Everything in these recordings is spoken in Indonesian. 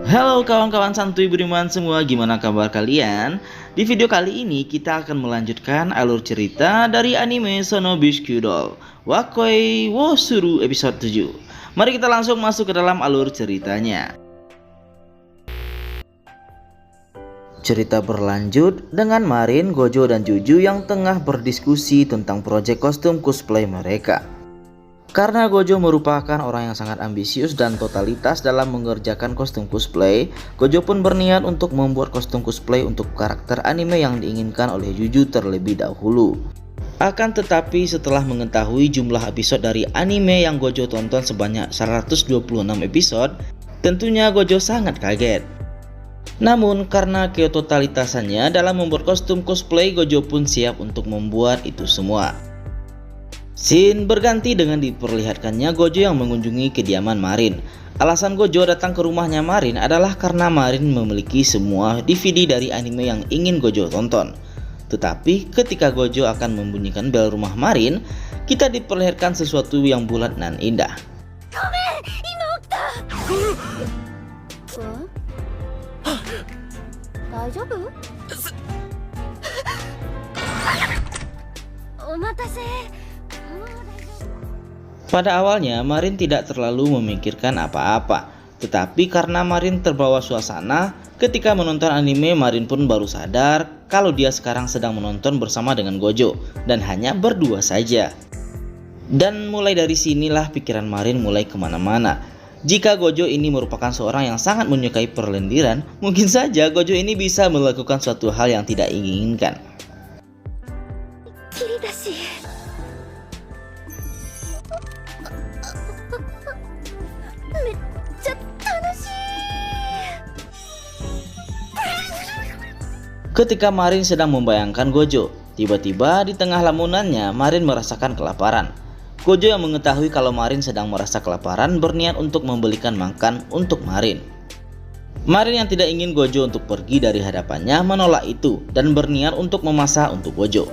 Halo kawan-kawan santuy beriman semua, gimana kabar kalian? Di video kali ini kita akan melanjutkan alur cerita dari anime Sono Bisque Doll Wakoi wo Suru episode 7. Mari kita langsung masuk ke dalam alur ceritanya. Cerita berlanjut dengan Marin, Gojo, dan Juju yang tengah berdiskusi tentang proyek kostum cosplay mereka. Karena Gojo merupakan orang yang sangat ambisius dan totalitas dalam mengerjakan kostum cosplay, Gojo pun berniat untuk membuat kostum cosplay untuk karakter anime yang diinginkan oleh Juju terlebih dahulu. Akan tetapi setelah mengetahui jumlah episode dari anime yang Gojo tonton sebanyak 126 episode, tentunya Gojo sangat kaget. Namun karena ketotalitasannya dalam membuat kostum cosplay, Gojo pun siap untuk membuat itu semua. Scene berganti dengan diperlihatkannya Gojo yang mengunjungi kediaman Marin. Alasan Gojo datang ke rumahnya Marin adalah karena Marin memiliki semua DVD dari anime yang ingin Gojo tonton. Tetapi ketika Gojo akan membunyikan bel rumah Marin, kita diperlihatkan sesuatu yang bulat dan indah. Pada awalnya Marin tidak terlalu memikirkan apa-apa, tetapi karena Marin terbawa suasana ketika menonton anime, Marin pun baru sadar kalau dia sekarang sedang menonton bersama dengan Gojo dan hanya berdua saja. Dan mulai dari sinilah pikiran Marin mulai kemana-mana. Jika Gojo ini merupakan seorang yang sangat menyukai perlendiran, mungkin saja Gojo ini bisa melakukan suatu hal yang tidak diinginkan. Ketika Marin sedang membayangkan Gojo, tiba-tiba di tengah lamunannya Marin merasakan kelaparan. Gojo yang mengetahui kalau Marin sedang merasa kelaparan berniat untuk membelikan makan untuk Marin. Marin yang tidak ingin Gojo untuk pergi dari hadapannya menolak itu dan berniat untuk memasak untuk Gojo.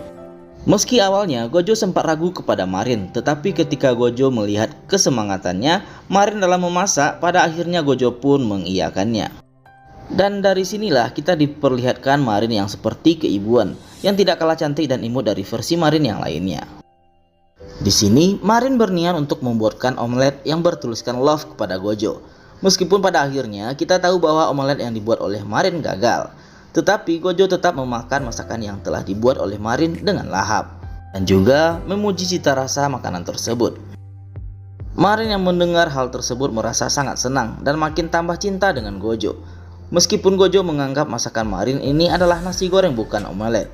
Meski awalnya Gojo sempat ragu kepada Marin, tetapi ketika Gojo melihat kesemangatannya Marin dalam memasak, pada akhirnya Gojo pun mengiyakannya. Dan dari sinilah kita diperlihatkan Marin yang seperti keibuan, yang tidak kalah cantik dan imut dari versi Marin yang lainnya. Di sini Marin berniat untuk membuatkan omelet yang bertuliskan love kepada Gojo. Meskipun pada akhirnya kita tahu bahwa omelet yang dibuat oleh Marin gagal, tetapi Gojo tetap memakan masakan yang telah dibuat oleh Marin dengan lahap dan juga memuji cita rasa makanan tersebut. Marin yang mendengar hal tersebut merasa sangat senang dan makin tambah cinta dengan Gojo. Meskipun Gojo menganggap masakan Marin ini adalah nasi goreng bukan omelet.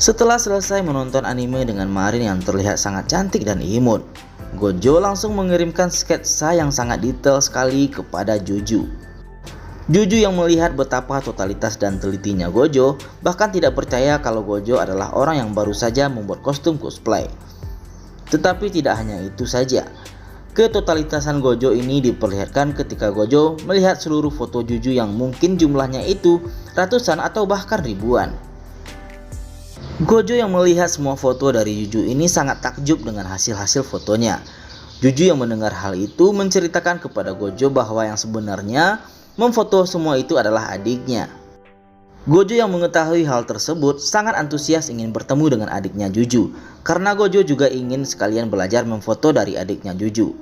Setelah selesai menonton anime dengan Marin yang terlihat sangat cantik dan imut, Gojo langsung mengirimkan sketsa yang sangat detail sekali kepada Juju. Juju yang melihat betapa totalitas dan telitinya Gojo bahkan tidak percaya kalau Gojo adalah orang yang baru saja membuat kostum cosplay. Tetapi tidak hanya itu saja. Ketotalitasan Gojo ini diperlihatkan ketika Gojo melihat seluruh foto Juju yang mungkin jumlahnya itu ratusan atau bahkan ribuan. Gojo yang melihat semua foto dari Juju ini sangat takjub dengan hasil-hasil fotonya. Juju yang mendengar hal itu menceritakan kepada Gojo bahwa yang sebenarnya memfoto semua itu adalah adiknya. Gojo yang mengetahui hal tersebut sangat antusias ingin bertemu dengan adiknya Juju, karena Gojo juga ingin sekalian belajar memfoto dari adiknya Juju.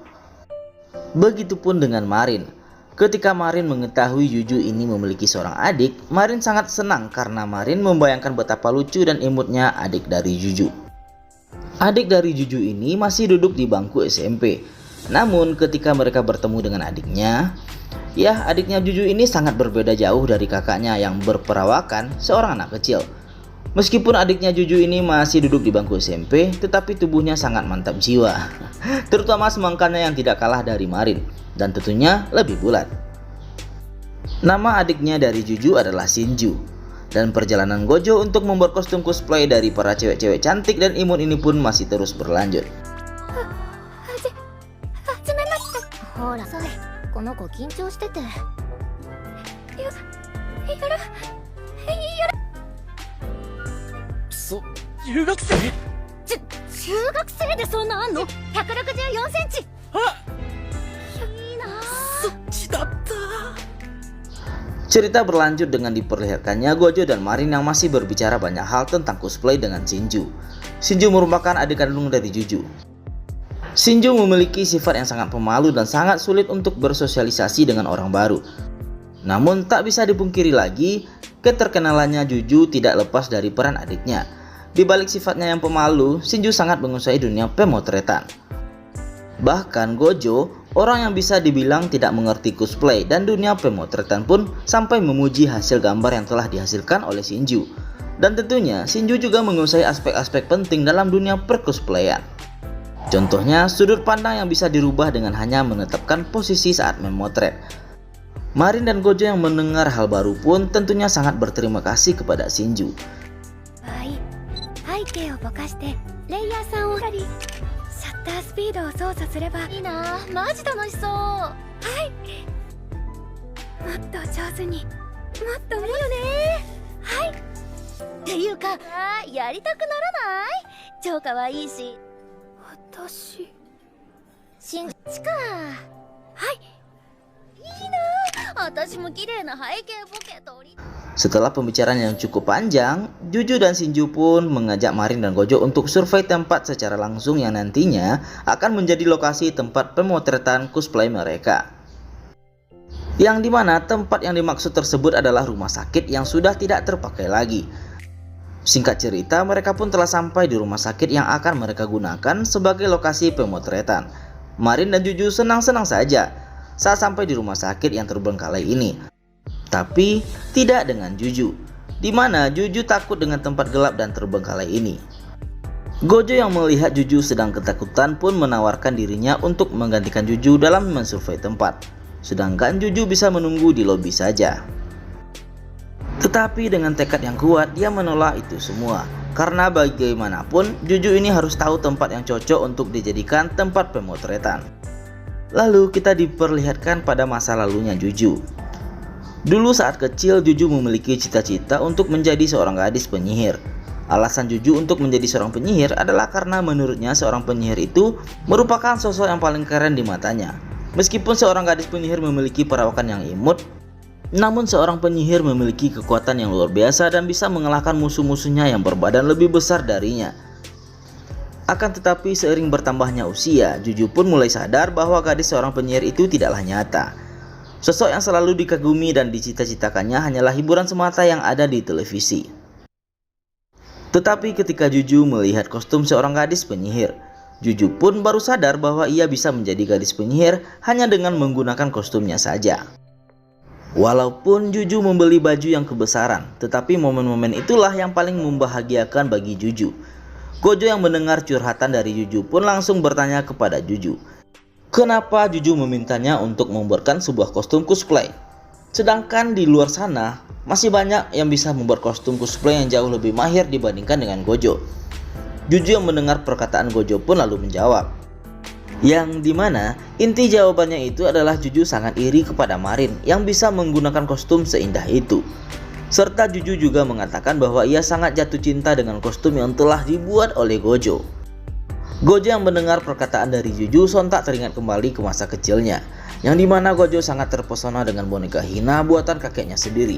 Begitupun dengan Marin. Ketika Marin mengetahui Juju ini memiliki seorang adik, Marin sangat senang karena Marin membayangkan betapa lucu dan imutnya adik dari Juju. Adik dari Juju ini masih duduk di bangku SMP. Namun ketika mereka bertemu dengan adiknya, adiknya Juju ini sangat berbeda jauh dari kakaknya yang berperawakan seorang anak kecil. Meskipun adiknya Juju ini masih duduk di bangku SMP, tetapi tubuhnya sangat mantap jiwa. Terutama semangkanya yang tidak kalah dari Marin, dan tentunya lebih bulat. Nama adiknya dari Juju adalah Shinju. Dan perjalanan Gojo untuk membuat kostum cosplay dari para cewek-cewek cantik dan imut ini pun masih terus berlanjut. 始めました。ほら、それ、この子緊張してて。中学生？中学生でそんなあんの？ 164 センチ。いいなあ。そっちだった。 Cerita berlanjut dengan diperlihatkannya Gojo dan Marin yang masih berbicara banyak hal tentang cosplay dengan Shinju. Shinju merupakan adik kandung dari Juju. Shinju memiliki sifat yang sangat pemalu dan sangat sulit untuk bersosialisasi dengan orang baru. Namun tak bisa dipungkiri lagi, keterkenalannya Juju tidak lepas dari peran adiknya. Di balik sifatnya yang pemalu, Shinju sangat menguasai dunia pemotretan. Bahkan Gojo, orang yang bisa dibilang tidak mengerti cosplay dan dunia pemotretan pun sampai memuji hasil gambar yang telah dihasilkan oleh Shinju. Dan tentunya Shinju juga menguasai aspek-aspek penting dalam dunia percosplayan. Contohnya sudut pandang yang bisa dirubah dengan hanya menetapkan posisi saat memotret. Marin dan Gojo yang mendengar hal baru pun tentunya sangat berterima kasih kepada Shinju. 背景をぼかしてレイヤーさんをやりシャッタースピードを操作すればいいな。マジ楽しそう。はい、もっと上手に、もっと見るね。はい、っていうかやりたくならない？超可愛いし。私新地か。はい、いいな。私も綺麗な背景ボケ撮り。 Setelah pembicaraan yang cukup panjang, Juju dan Shinju pun mengajak Marin dan Gojo untuk survei tempat secara langsung yang nantinya akan menjadi lokasi tempat pemotretan cosplay mereka. Yang dimana tempat yang dimaksud tersebut adalah rumah sakit yang sudah tidak terpakai lagi. Singkat cerita, mereka pun telah sampai di rumah sakit yang akan mereka gunakan sebagai lokasi pemotretan. Marin dan Juju senang-senang saja saat sampai di rumah sakit yang terbengkalai ini. Tapi tidak dengan Juju, di mana Juju takut dengan tempat gelap dan terbengkalai ini. Gojo yang melihat Juju sedang ketakutan pun menawarkan dirinya untuk menggantikan Juju dalam mensurvei tempat. Sedangkan Juju bisa menunggu di lobi saja. Tetapi dengan tekad yang kuat dia menolak itu semua. Karena bagaimanapun Juju ini harus tahu tempat yang cocok untuk dijadikan tempat pemotretan. Lalu kita diperlihatkan pada masa lalunya Juju. Dulu saat kecil Juju memiliki cita-cita untuk menjadi seorang gadis penyihir. Alasan Juju untuk menjadi seorang penyihir adalah karena menurutnya seorang penyihir itu merupakan sosok yang paling keren di matanya. Meskipun seorang gadis penyihir memiliki perawakan yang imut, namun seorang penyihir memiliki kekuatan yang luar biasa dan bisa mengalahkan musuh-musuhnya yang berbadan lebih besar darinya. Akan tetapi seiring bertambahnya usia, Juju pun mulai sadar bahwa gadis seorang penyihir itu tidaklah nyata. Sosok yang selalu dikagumi dan dicita-citakannya hanyalah hiburan semata yang ada di televisi. Tetapi ketika Juju melihat kostum seorang gadis penyihir, Juju pun baru sadar bahwa ia bisa menjadi gadis penyihir hanya dengan menggunakan kostumnya saja. Walaupun Juju membeli baju yang kebesaran, tetapi momen-momen itulah yang paling membahagiakan bagi Juju. Gojo yang mendengar curhatan dari Juju pun langsung bertanya kepada Juju, kenapa Juju memintanya untuk membuatkan sebuah kostum cosplay? Sedangkan di luar sana masih banyak yang bisa membuat kostum cosplay yang jauh lebih mahir dibandingkan dengan Gojo. Juju yang mendengar perkataan Gojo pun lalu menjawab. Yang dimana inti jawabannya itu adalah Juju sangat iri kepada Marin yang bisa menggunakan kostum seindah itu. Serta Juju juga mengatakan bahwa ia sangat jatuh cinta dengan kostum yang telah dibuat oleh Gojo. Gojo yang mendengar perkataan dari Juju sontak teringat kembali ke masa kecilnya, yang dimana Gojo sangat terpesona dengan boneka Hina buatan kakeknya sendiri.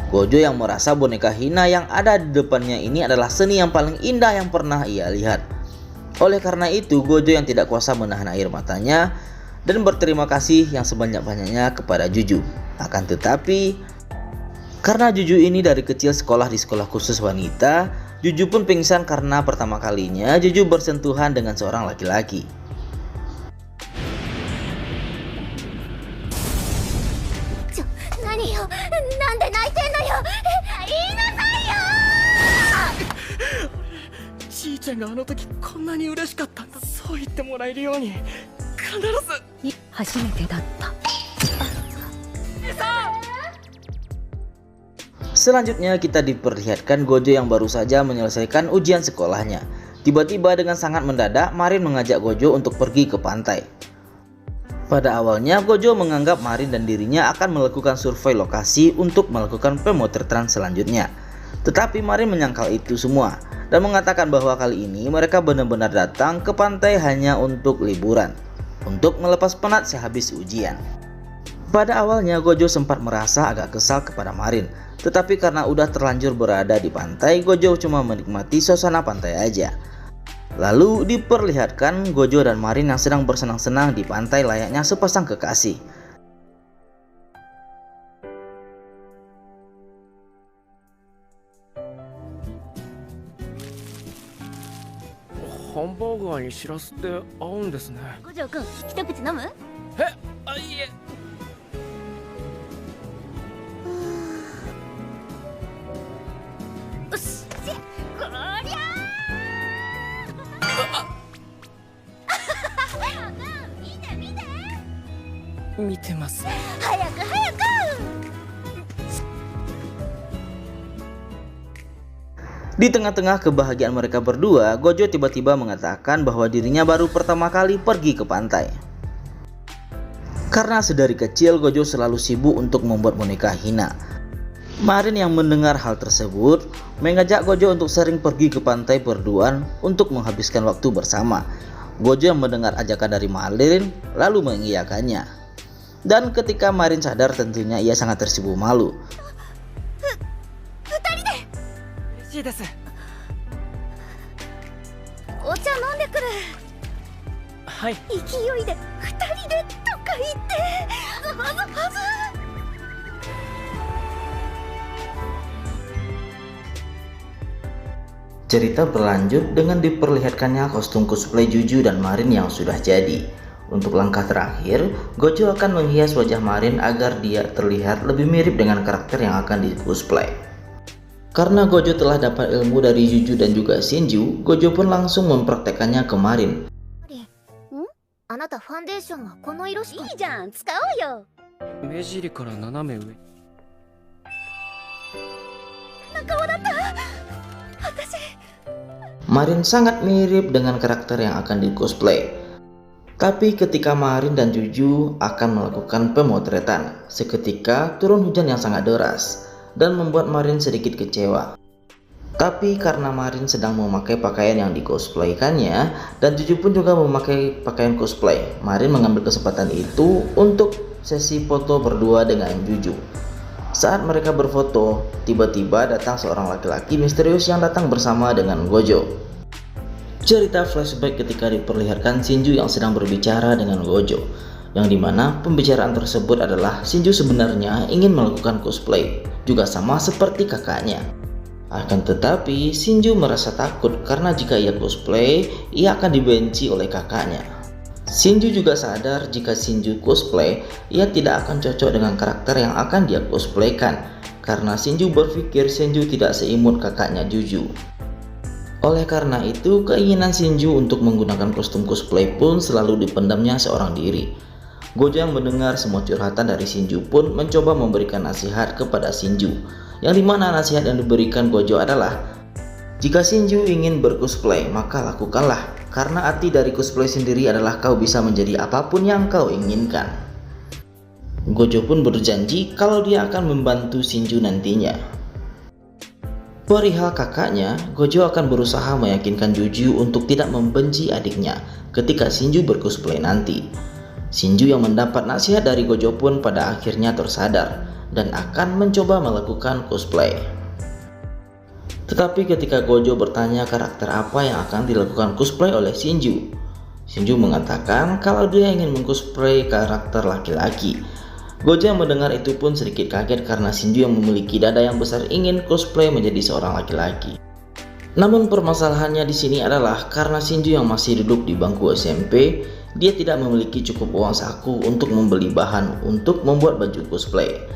Gojo yang merasa boneka Hina yang ada di depannya ini adalah seni yang paling indah yang pernah ia lihat. Oleh karena itu, Gojo yang tidak kuasa menahan air matanya dan berterima kasih yang sebanyak-banyaknya kepada Juju. Akan tetapi, karena Juju ini dari kecil sekolah di sekolah khusus wanita, Juju pun pingsan karena pertama kalinya Juju bersentuhan dengan seorang laki-laki. Selanjutnya kita diperlihatkan Gojo yang baru saja menyelesaikan ujian sekolahnya. Tiba-tiba dengan sangat mendadak Marin mengajak Gojo untuk pergi ke pantai. Pada awalnya Gojo menganggap Marin dan dirinya akan melakukan survei lokasi untuk melakukan pemotretan selanjutnya. Tetapi Marin menyangkal itu semua dan mengatakan bahwa kali ini mereka benar-benar datang ke pantai hanya untuk liburan, untuk melepas penat sehabis ujian. Pada awalnya Gojo sempat merasa agak kesal kepada Marin, tetapi karena udah terlanjur berada di pantai, Gojo cuma menikmati suasana pantai aja. Lalu diperlihatkan Gojo dan Marin yang sedang bersenang-senang di pantai layaknya sepasang kekasih. ハンバーガーにしらすって合うんですね。五条くん一口飲む？いえ。よしこりゃー見て見て見てます。早く早く。 Di tengah-tengah kebahagiaan mereka berdua, Gojo tiba-tiba mengatakan bahwa dirinya baru pertama kali pergi ke pantai. Karena sedari kecil Gojo selalu sibuk untuk membuat boneka Hina. Marin yang mendengar hal tersebut mengajak Gojo untuk sering pergi ke pantai berduaan untuk menghabiskan waktu bersama. Gojo yang mendengar ajakan dari Marin lalu mengiyakannya. Dan ketika Marin sadar tentunya ia sangat tersipu malu. 嬉しいです。お茶飲んでくる。はい。勢いで二人でとか言ってはずはず。 Cerita berlanjut dengan diperlihatkannya kostum cosplay Juju dan Marin yang sudah jadi. Untuk langkah terakhir, Gojo akan menghias wajah Marin agar dia terlihat lebih mirip dengan karakter yang akan di cosplay. Karena Gojo telah dapat ilmu dari Juju dan juga Shinju, Gojo pun langsung mempraktekannya ke Marin. あなたファンデーションはこの色しか。いいじゃん、使おうよ。目尻から斜め上。仲間だった私。 Marin sangat mirip dengan karakter yang akan di cosplay. Tapi ketika Marin dan Juju akan melakukan pemotretan, seketika turun hujan yang sangat deras dan membuat Marin sedikit kecewa. Tapi karena Marin sedang memakai pakaian yang di-cosplaykannya dan Juju pun juga memakai pakaian cosplay, Marin mengambil kesempatan itu untuk sesi foto berdua dengan Juju. Saat mereka berfoto, tiba-tiba datang seorang laki-laki misterius yang datang bersama dengan Gojo. Cerita flashback ketika diperlihatkan Shinju yang sedang berbicara dengan Gojo, yang dimana pembicaraan tersebut adalah Shinju sebenarnya ingin melakukan cosplay, juga sama seperti kakaknya. Akan tetapi Shinju merasa takut karena jika ia cosplay, ia akan dibenci oleh kakaknya. Shinju juga sadar jika Shinju cosplay, ia tidak akan cocok dengan karakter yang akan dia cosplaykan, karena Shinju berpikir Shinju tidak seimut kakaknya Juju. Oleh karena itu, keinginan Shinju untuk menggunakan kostum cosplay pun selalu dipendamnya seorang diri. Gojo yang mendengar semua curhatan dari Shinju pun mencoba memberikan nasihat kepada Shinju, yang dimana nasihat yang diberikan Gojo adalah, jika Shinju ingin bercosplay maka lakukanlah, karena arti dari cosplay sendiri adalah kau bisa menjadi apapun yang kau inginkan. Gojo pun berjanji kalau dia akan membantu Shinju nantinya. Perihal kakaknya, Gojo akan berusaha meyakinkan Juju untuk tidak membenci adiknya ketika Shinju bercosplay nanti. Shinju yang mendapat nasihat dari Gojo pun pada akhirnya tersadar dan akan mencoba melakukan cosplay. Tetapi ketika Gojo bertanya karakter apa yang akan dilakukan cosplay oleh Shinju, Shinju mengatakan kalau dia ingin mengcosplay karakter laki-laki. Gojo yang mendengar itu pun sedikit kaget karena Shinju yang memiliki dada yang besar ingin cosplay menjadi seorang laki-laki. Namun permasalahannya di sini adalah karena Shinju yang masih duduk di bangku SMP, dia tidak memiliki cukup uang saku untuk membeli bahan untuk membuat baju cosplay.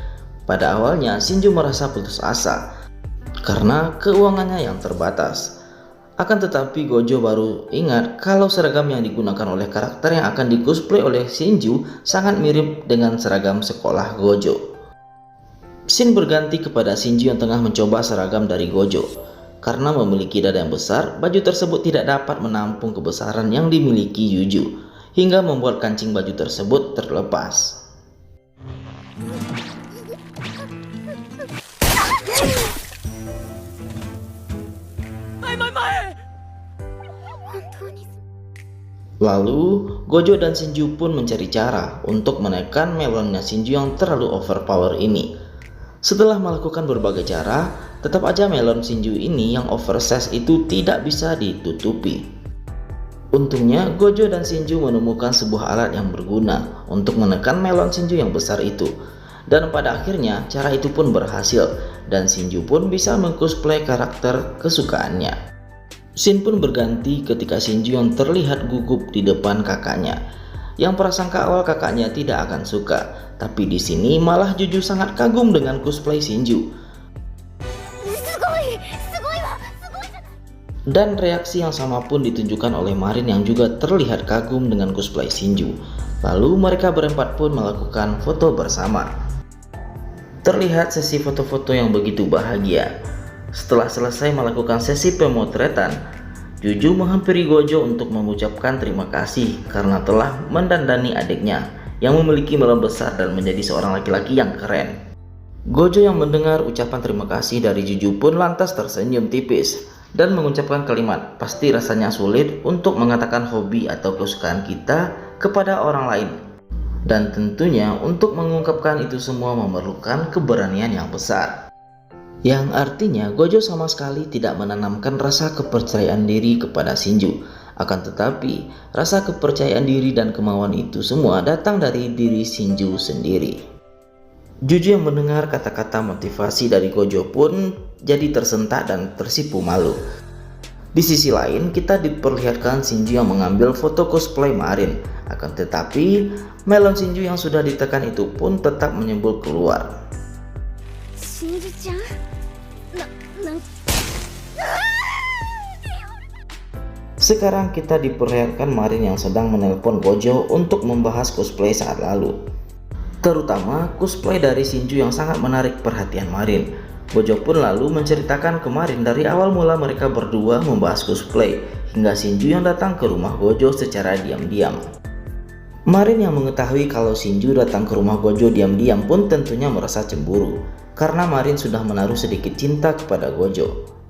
Pada awalnya Shinju merasa putus asa karena keuangannya yang terbatas. Akan tetapi Gojo baru ingat kalau seragam yang digunakan oleh karakter yang akan di cosplay oleh Shinju sangat mirip dengan seragam sekolah Gojo. Scene berganti kepada Shinju yang tengah mencoba seragam dari Gojo. Karena memiliki dada yang besar, baju tersebut tidak dapat menampung kebesaran yang dimiliki Yuju, hingga membuat kancing baju tersebut terlepas. Lalu, Gojo dan Shinju pun mencari cara untuk menekan melonnya Shinju yang terlalu overpower ini. Setelah melakukan berbagai cara, tetap aja melon Shinju ini yang oversize itu tidak bisa ditutupi. Untungnya, Gojo dan Shinju menemukan sebuah alat yang berguna untuk menekan melon Shinju yang besar itu. Dan pada akhirnya, cara itu pun berhasil, dan Shinju pun bisa mengcosplay karakter kesukaannya. Scene pun berganti ketika Shinju yang terlihat gugup di depan kakaknya. Yang prasangka awal kakaknya tidak akan suka, tapi di sini malah Juju sangat kagum dengan cosplay Shinju. Dan reaksi yang sama pun ditunjukkan oleh Marin yang juga terlihat kagum dengan cosplay Shinju. Lalu mereka berempat pun melakukan foto bersama. Terlihat sesi foto-foto yang begitu bahagia. Setelah selesai melakukan sesi pemotretan, Juju menghampiri Gojo untuk mengucapkan terima kasih karena telah mendandani adiknya yang memiliki melon besar dan menjadi seorang laki-laki yang keren. Gojo yang mendengar ucapan terima kasih dari Juju pun lantas tersenyum tipis dan mengucapkan kalimat, pasti rasanya sulit untuk mengatakan hobi atau kesukaan kita kepada orang lain. Dan tentunya untuk mengungkapkan itu semua memerlukan keberanian yang besar. Yang artinya Gojo sama sekali tidak menanamkan rasa kepercayaan diri kepada Shinju. Akan tetapi, rasa kepercayaan diri dan kemauan itu semua datang dari diri Shinju sendiri. Juju yang mendengar kata-kata motivasi dari Gojo pun jadi tersentak dan tersipu malu. Di sisi lain, kita diperlihatkan Shinju yang mengambil foto cosplay Marin. Akan tetapi, melon Shinju yang sudah ditekan itu pun tetap menyembul keluar. Shinju-chan? Sekarang kita diperlihatkan Marin yang sedang menelpon Gojo untuk membahas cosplay saat lalu. Terutama cosplay dari Shinju yang sangat menarik perhatian Marin. Gojo pun lalu menceritakan ke Marin dari awal mula mereka berdua membahas cosplay, hingga Shinju yang datang ke rumah Gojo secara diam-diam. Marin yang mengetahui kalau Shinju datang ke rumah Gojo diam-diam pun tentunya merasa cemburu, karena Marin sudah menaruh sedikit cinta kepada Gojo.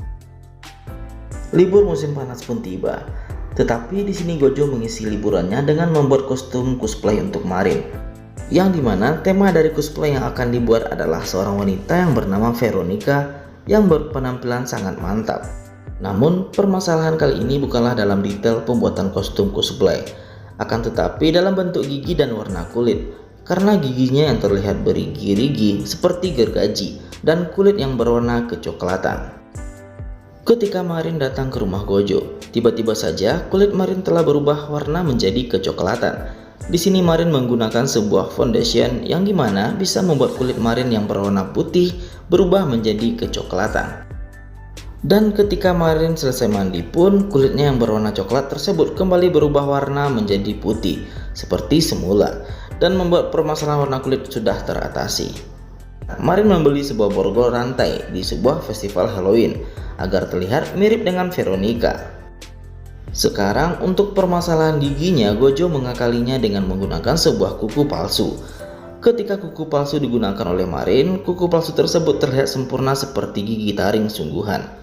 Libur musim panas pun tiba, tetapi di sini Gojo mengisi liburannya dengan membuat kostum cosplay untuk Marin, yang dimana tema dari cosplay yang akan dibuat adalah seorang wanita yang bernama Veronica yang berpenampilan sangat mantap. Namun permasalahan kali ini bukanlah dalam detail pembuatan kostum cosplay, akan tetapi dalam bentuk gigi dan warna kulit, karena giginya yang terlihat berigi-rigi seperti gergaji dan kulit yang berwarna kecoklatan. Ketika Marin datang ke rumah Gojo, tiba-tiba saja kulit Marin telah berubah warna menjadi kecoklatan. Di sini Marin menggunakan sebuah foundation yang dimana bisa membuat kulit Marin yang berwarna putih berubah menjadi kecoklatan. Dan ketika Marin selesai mandi pun kulitnya yang berwarna coklat tersebut kembali berubah warna menjadi putih seperti semula dan membuat permasalahan warna kulit sudah teratasi. Marin membeli sebuah borgol rantai di sebuah festival Halloween agar terlihat mirip dengan Veronica. Sekarang untuk permasalahan giginya, Gojo mengakalinya dengan menggunakan sebuah kuku palsu. Ketika kuku palsu digunakan oleh Marin, kuku palsu tersebut terlihat sempurna seperti gigi taring sungguhan.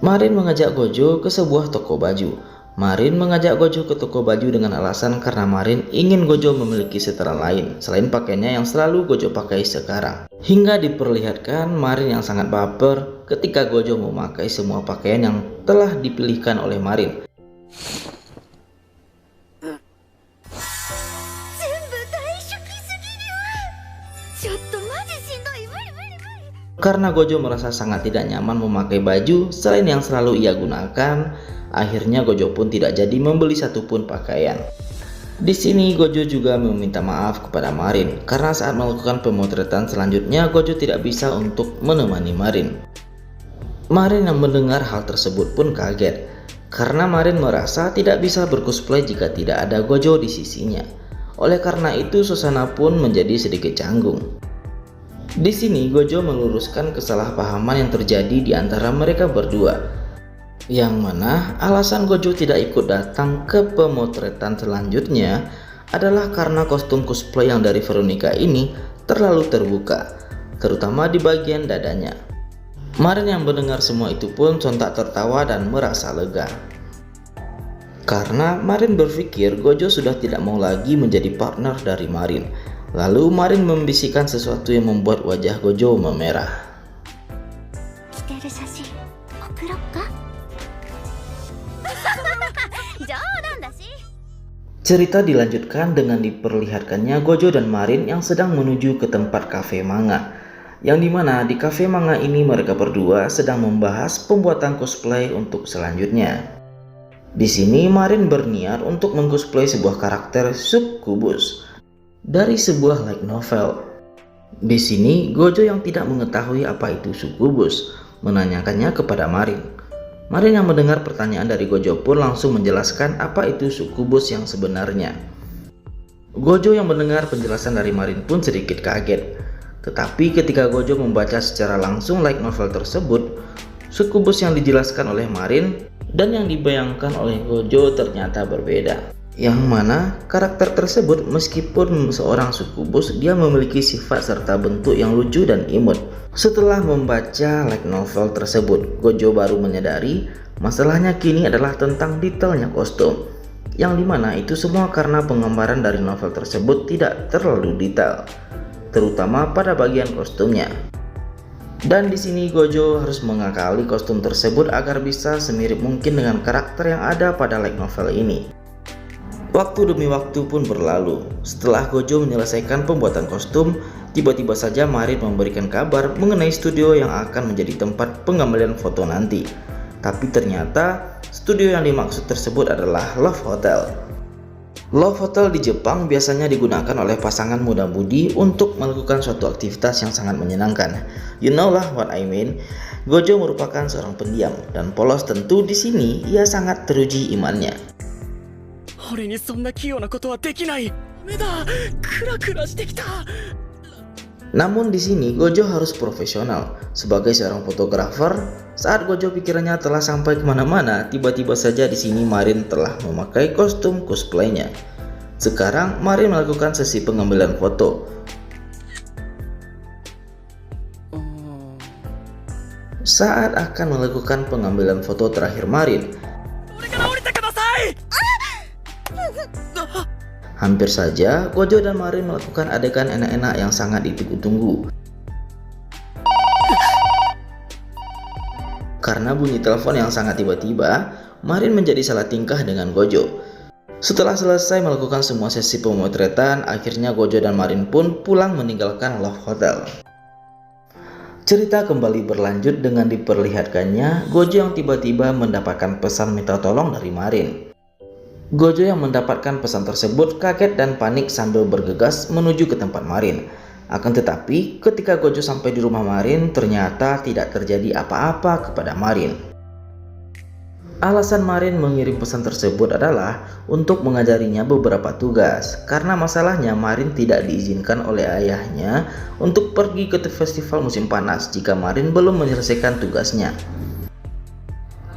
Marin mengajak Gojo ke sebuah toko baju. Marin mengajak Gojo ke toko baju dengan alasan karena Marin ingin Gojo memiliki setelan lain selain pakaiannya yang selalu Gojo pakai sekarang. Hingga diperlihatkan Marin yang sangat baper ketika Gojo memakai semua pakaian yang telah dipilihkan oleh Marin. Karena Gojo merasa sangat tidak nyaman memakai baju selain yang selalu ia gunakan, akhirnya Gojo pun tidak jadi membeli satupun pakaian. Di sini Gojo juga meminta maaf kepada Marin karena saat melakukan pemotretan selanjutnya Gojo tidak bisa untuk menemani Marin. Marin yang mendengar hal tersebut pun kaget karena Marin merasa tidak bisa bercosplay jika tidak ada Gojo di sisinya. Oleh karena itu suasana pun menjadi sedikit canggung. Di sini Gojo meluruskan kesalahpahaman yang terjadi di antara mereka berdua, yang mana alasan Gojo tidak ikut datang ke pemotretan selanjutnya adalah karena kostum cosplay yang dari Veronica ini terlalu terbuka, terutama di bagian dadanya. Marin yang mendengar semua itu pun sontak tertawa dan merasa lega. Karena Marin berpikir Gojo sudah tidak mau lagi menjadi partner dari Marin. Lalu Marin membisikkan sesuatu yang membuat wajah Gojo memerah. Cerita dilanjutkan dengan diperlihatkannya Gojo dan Marin yang sedang menuju ke tempat kafe manga, yang dimana di kafe manga ini mereka berdua sedang membahas pembuatan cosplay untuk selanjutnya. Di sini Marin berniat untuk mengcosplay sebuah karakter Succubus dari sebuah light novel. Di sini Gojo yang tidak mengetahui apa itu Succubus menanyakannya kepada Marin. Marin yang mendengar pertanyaan dari Gojo pun langsung menjelaskan apa itu Succubus yang sebenarnya. Gojo yang mendengar penjelasan dari Marin pun sedikit kaget. Tetapi ketika Gojo membaca secara langsung light novel tersebut, Succubus yang dijelaskan oleh Marin dan yang dibayangkan oleh Gojo ternyata berbeda. Yang mana karakter tersebut meskipun seorang Succubus, dia memiliki sifat serta bentuk yang lucu dan imut. Setelah membaca light novel tersebut, Gojo baru menyadari masalahnya kini adalah tentang detailnya kostum, yang dimana itu semua karena penggambaran dari novel tersebut tidak terlalu detail, terutama pada bagian kostumnya. Dan di sini Gojo harus mengakali kostum tersebut agar bisa semirip mungkin dengan karakter yang ada pada light novel ini. Waktu demi waktu pun berlalu. Setelah Gojo menyelesaikan pembuatan kostum, tiba-tiba saja Marin memberikan kabar mengenai studio yang akan menjadi tempat pengambilan foto nanti. Tapi ternyata studio yang dimaksud tersebut adalah Love Hotel. Love Hotel di Jepang biasanya digunakan oleh pasangan muda-mudi untuk melakukan suatu aktivitas yang sangat menyenangkan. You know lah what I mean. Gojo merupakan seorang pendiam dan polos, tentu di sini ia sangat teruji imannya. Namun di sini Gojo harus profesional. Sebagai seorang fotografer, saat Gojo pikirannya telah sampai kemana-mana, tiba-tiba saja di sini Marin telah memakai kostum cosplaynya. Sekarang Marin melakukan sesi pengambilan foto. Saat akan melakukan pengambilan foto terakhir Marin, hampir saja Gojo dan Marin melakukan adegan enak-enak yang sangat ditunggu-tunggu. Karena bunyi telepon yang sangat tiba-tiba, Marin menjadi salah tingkah dengan Gojo. Setelah selesai melakukan semua sesi pemotretan, akhirnya Gojo dan Marin pun pulang meninggalkan Love Hotel. Cerita kembali berlanjut dengan diperlihatkannya Gojo yang tiba-tiba mendapatkan pesan minta tolong dari Marin. Gojo yang mendapatkan pesan tersebut kaget dan panik sambil bergegas menuju ke tempat Marin. Akan tetapi ketika Gojo sampai di rumah Marin, ternyata tidak terjadi apa-apa kepada Marin. Alasan Marin mengirim pesan tersebut adalah untuk mengajarinya beberapa tugas, karena masalahnya Marin tidak diizinkan oleh ayahnya untuk pergi ke festival musim panas jika Marin belum menyelesaikan tugasnya.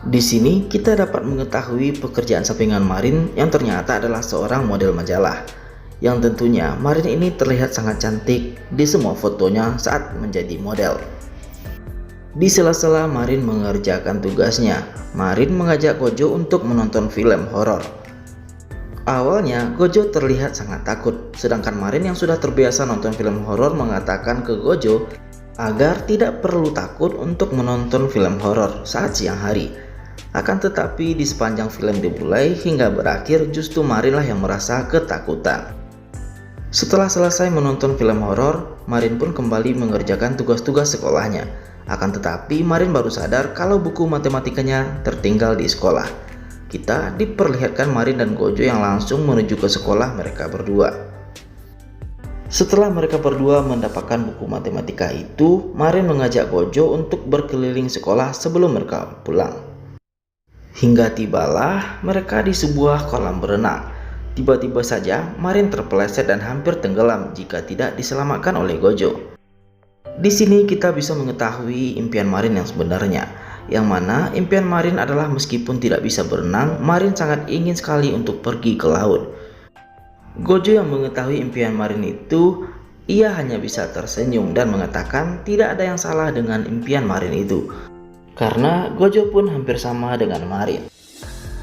Di sini kita dapat mengetahui pekerjaan sampingan Marin yang ternyata adalah seorang model majalah. Yang tentunya Marin ini terlihat sangat cantik di semua fotonya saat menjadi model. Di sela-sela Marin mengerjakan tugasnya, Marin mengajak Gojo untuk menonton film horor. Awalnya Gojo terlihat sangat takut, sedangkan Marin yang sudah terbiasa nonton film horor mengatakan ke Gojo agar tidak perlu takut untuk menonton film horor saat siang hari. Akan tetapi di sepanjang film dimulai hingga berakhir, justru Marin lah yang merasa ketakutan. Setelah selesai menonton film horor, Marin pun kembali mengerjakan tugas-tugas sekolahnya. Akan tetapi Marin baru sadar kalau buku matematikanya tertinggal di sekolah. Kita diperlihatkan Marin dan Gojo yang langsung menuju ke sekolah mereka berdua. Setelah mereka berdua mendapatkan buku matematika itu, Marin mengajak Gojo untuk berkeliling sekolah sebelum mereka pulang. Hingga tibalah mereka di sebuah kolam berenang. Tiba-tiba saja Marin terpeleset dan hampir tenggelam jika tidak diselamatkan oleh Gojo. Di sini kita bisa mengetahui impian Marin yang sebenarnya, yang mana impian Marin adalah meskipun tidak bisa berenang, Marin sangat ingin sekali untuk pergi ke laut. Gojo yang mengetahui impian Marin itu, ia hanya bisa tersenyum dan mengatakan tidak ada yang salah dengan impian Marin itu. Karena Gojo pun hampir sama dengan Marin.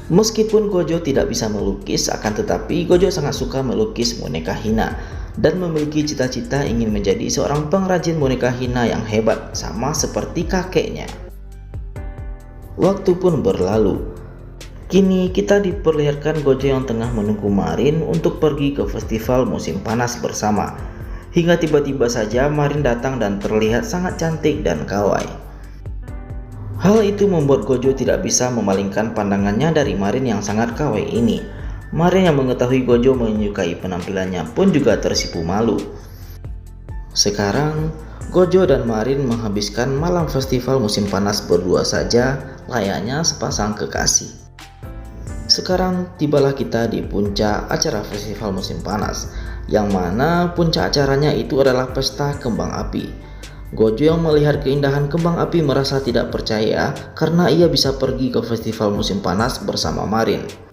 Meskipun Gojo tidak bisa melukis, akan tetapi Gojo sangat suka melukis boneka Hina dan memiliki cita-cita ingin menjadi seorang pengrajin boneka Hina yang hebat, sama seperti kakeknya. Waktu pun berlalu. Kini kita diperlihatkan Gojo yang tengah menunggu Marin untuk pergi ke festival musim panas bersama. Hingga tiba-tiba saja Marin datang dan terlihat sangat cantik dan kawaii. Hal itu membuat Gojo tidak bisa memalingkan pandangannya dari Marin yang sangat kawaii ini. Marin yang mengetahui Gojo menyukai penampilannya pun juga tersipu malu. Sekarang, Gojo dan Marin menghabiskan malam festival musim panas berdua saja, layaknya sepasang kekasih. Sekarang tibalah kita di puncak acara festival musim panas, yang mana puncak acaranya itu adalah pesta kembang api. Gojo yang melihat keindahan kembang api merasa tidak percaya karena ia bisa pergi ke festival musim panas bersama Marin.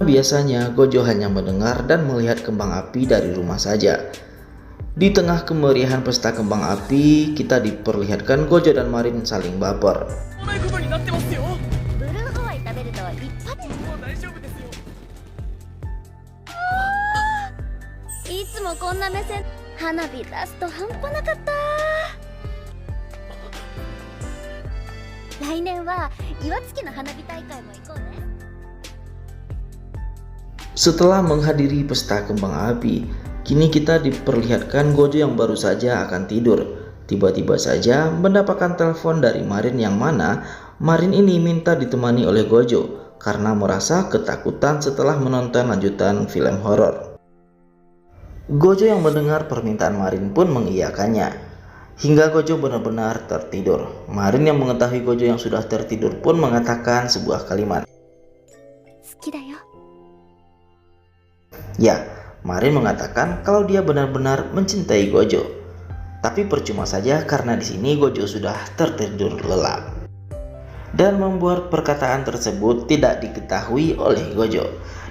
Biasanya Gojo hanya mendengar dan melihat kembang api dari rumah saja. Di tengah kemeriahan pesta kembang api, kita diperlihatkan Gojo dan Marin saling baper. ブルーハワイ食べると一発いつもこんな目線花火出すと半端なかった来年は岩槻の花火大会も行こうね Setelah menghadiri pesta kembang api, kini kita diperlihatkan Gojo yang baru saja akan tidur. Tiba-tiba saja mendapatkan telepon dari Marin yang mana Marin ini minta ditemani oleh Gojo karena merasa ketakutan setelah menonton lanjutan film horor. Gojo yang mendengar permintaan Marin pun mengiyakannya. Hingga Gojo benar-benar tertidur. Marin yang mengetahui Gojo yang sudah tertidur pun mengatakan sebuah kalimat. 好きだよ Ya, Marin mengatakan kalau dia benar-benar mencintai Gojo. Tapi percuma saja karena di sini Gojo sudah tertidur lelap. Dan membuat perkataan tersebut tidak diketahui oleh Gojo.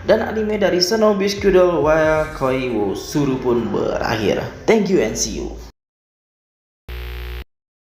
Dan anime dari Shinobi Squidward wa Koi wo Suru pun berakhir. Thank you and see you.